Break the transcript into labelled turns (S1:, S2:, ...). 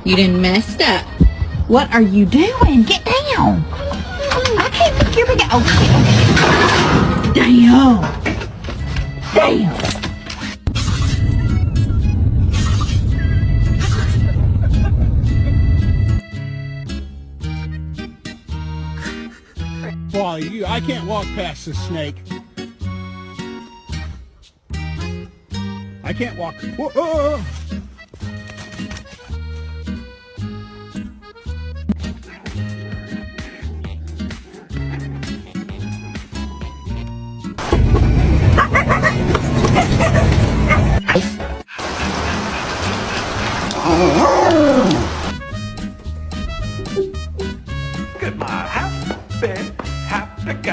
S1: You done messed up. What are you doing? Get down. I can't pick your big... Oh, damn. Damn.
S2: Wally, I can't walk past this snake. I can't walk. Whoa,